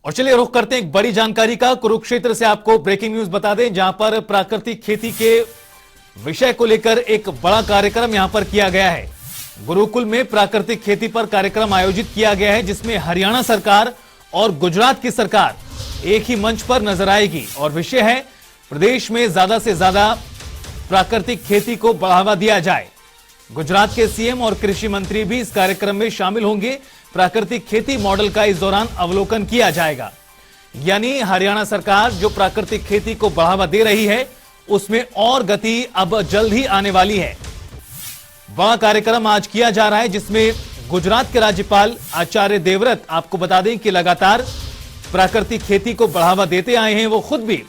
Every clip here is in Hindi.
और चलिए रुख करते हैं एक बड़ी जानकारी का। कुरुक्षेत्र से आपको ब्रेकिंग न्यूज बता दें, जहां पर प्राकृतिक खेती के विषय को लेकर एक बड़ा कार्यक्रम यहां पर किया गया है। गुरुकुल में प्राकृतिक खेती पर कार्यक्रम आयोजित किया गया है, जिसमें हरियाणा सरकार और गुजरात की सरकार एक ही मंच पर नजर आएगी। और विषय है प्रदेश में ज्यादा से ज्यादा प्राकृतिक खेती को बढ़ावा दिया जाए। गुजरात के सीएम और कृषि मंत्री भी इस कार्यक्रम में शामिल होंगे। प्राकृतिक खेती मॉडल का इस दौरान अवलोकन किया जाएगा। यानी हरियाणा सरकार जो प्राकृतिक खेती को बढ़ावा दे रही है, उसमें और गति अब जल्द ही आने वाली है। बड़ा कार्यक्रम आज किया जा रहा है, जिसमें गुजरात के राज्यपाल आचार्य देवव्रत, आपको बता दें कि लगातार प्राकृतिक खेती को बढ़ावा देते आए हैं। वो खुद भी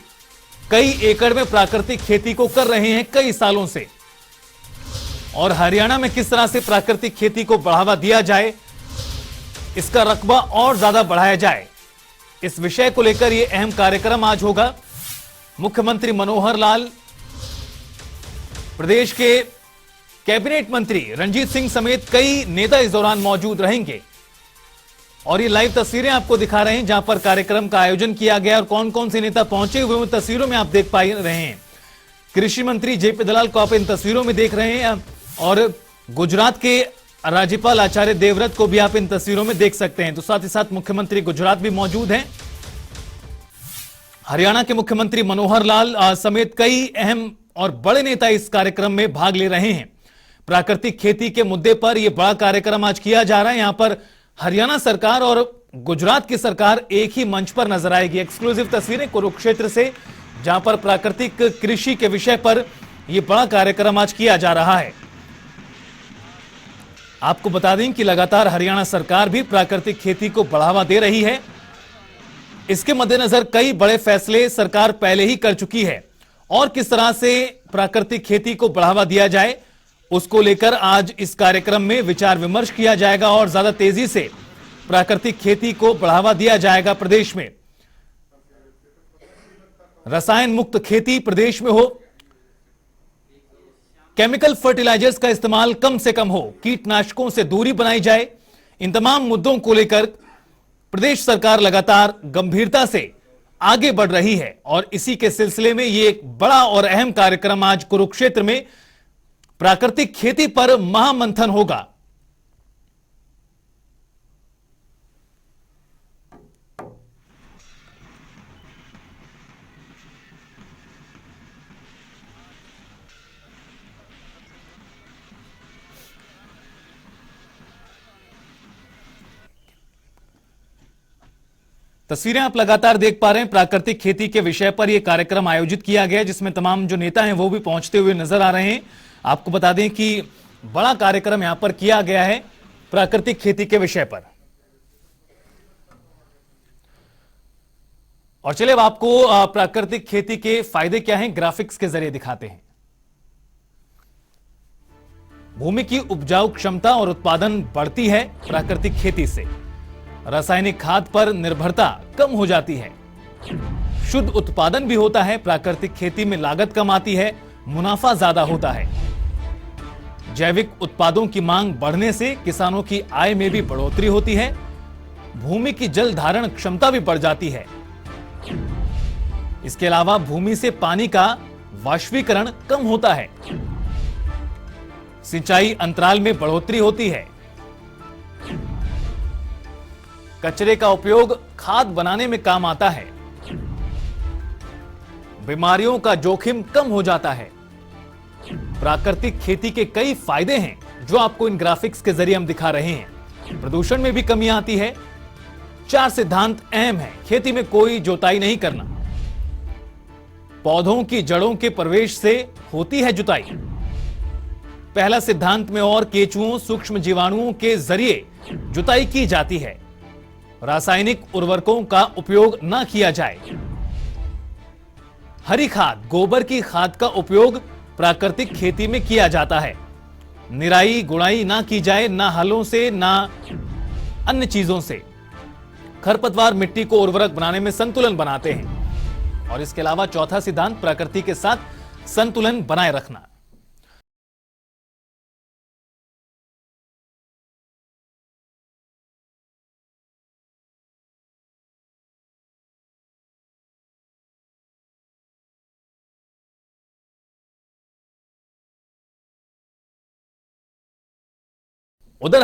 कई एकड़ में प्राकृतिक खेती को कर रहे हैं कई सालों से। और हरियाणा में किस तरह से प्राकृतिक खेती को बढ़ावा दिया जाए, इसका रकबा और ज्यादा बढ़ाया जाए, इस विषय को लेकर यह अहम कार्यक्रम आज होगा। मुख्यमंत्री मनोहर लाल, प्रदेश के कैबिनेट मंत्री रणजीत सिंह समेत कई नेता इस दौरान मौजूद रहेंगे। और ये लाइव तस्वीरें आपको दिखा रहे हैं जहां पर कार्यक्रम का आयोजन किया गया और कौन कौन से नेता पहुंचे हुए उन तस्वीरों में आप देख पा रहे हैं। कृषि मंत्री जेपी दलाल को आप इन तस्वीरों में देख रहे हैं और गुजरात के राज्यपाल आचार्य देवव्रत को भी आप इन तस्वीरों में देख सकते हैं। तो साथ ही साथ मुख्यमंत्री गुजरात भी मौजूद हैं। हरियाणा के मुख्यमंत्री मनोहर लाल समेत कई अहम और बड़े नेता इस कार्यक्रम में भाग ले रहे हैं। प्राकृतिक खेती के मुद्दे पर यह बड़ा कार्यक्रम आज किया जा रहा है। यहां पर हरियाणा सरकार और गुजरात की सरकार एक ही मंच पर नजर आएगी। एक्सक्लूसिव तस्वीरें कुरुक्षेत्र से, जहां पर प्राकृतिक कृषि के विषय पर यह बड़ा कार्यक्रम आज किया जा रहा है। आपको बता दें कि लगातार हरियाणा सरकार भी प्राकृतिक खेती को बढ़ावा दे रही है। इसके मद्देनजर कई बड़े फैसले सरकार पहले ही कर चुकी है और किस तरह से प्राकृतिक खेती को बढ़ावा दिया जाए, उसको लेकर आज इस कार्यक्रम में विचार विमर्श किया जाएगा और ज्यादा तेजी से प्राकृतिक खेती को बढ़ावा दिया जाएगा। प्रदेश में रसायन मुक्त खेती प्रदेश में हो, केमिकल फर्टिलाइजर्स का इस्तेमाल कम से कम हो, कीटनाशकों से दूरी बनाई जाए। इन तमाम मुद्दों को लेकर प्रदेश सरकार लगातार गंभीरता से आगे बढ़ रही है और इसी के सिलसिले में यह एक बड़ा और अहम कार्यक्रम आज कुरुक्षेत्र में प्राकृतिक खेती पर महामंथन होगा। तस्वीरें आप लगातार देख पा रहे हैं। प्राकृतिक खेती के विषय पर यह कार्यक्रम आयोजित किया गया, जिसमें तमाम जो नेता हैं वो भी पहुंचते हुए नजर आ रहे हैं। आपको बता दें कि बड़ा कार्यक्रम यहां पर किया गया है प्राकृतिक खेती के विषय पर। और चलिए अब आपको प्राकृतिक खेती के फायदे क्या हैं ग्राफिक्स के जरिए दिखाते हैं। भूमि की उपजाऊ क्षमता और उत्पादन बढ़ती है प्राकृतिक खेती से। रासायनिक खाद पर निर्भरता कम हो जाती है। शुद्ध उत्पादन भी होता है। प्राकृतिक खेती में लागत कम आती है, मुनाफा ज्यादा होता है। जैविक उत्पादों की मांग बढ़ने से किसानों की आय में भी बढ़ोतरी होती है। भूमि की जल धारण क्षमता भी बढ़ जाती है। इसके अलावा भूमि से पानी का वाष्पीकरण कम होता है। सिंचाई अंतराल में बढ़ोतरी होती है। कचरे का उपयोग खाद बनाने में काम आता है। बीमारियों का जोखिम कम हो जाता है। प्राकृतिक खेती के कई फायदे हैं जो आपको इन ग्राफिक्स के जरिए हम दिखा रहे हैं। प्रदूषण में भी कमी आती है। 4 सिद्धांत अहम है। खेती में कोई जोताई नहीं करना। पौधों की जड़ों के प्रवेश से होती है जुताई। पहला सिद्धांत में और केंचुओं, सूक्ष्म जीवाणुओं के जरिए जुताई की जाती है। रासायनिक उर्वरकों का उपयोग न किया जाए। हरी खाद, गोबर की खाद का उपयोग प्राकृतिक खेती में किया जाता है। निराई गुड़ाई ना की जाए, ना हलों से ना अन्य चीजों से। खरपतवार मिट्टी को उर्वरक बनाने में संतुलन बनाते हैं। और इसके अलावा चौथा सिद्धांत प्रकृति के साथ संतुलन बनाए रखना।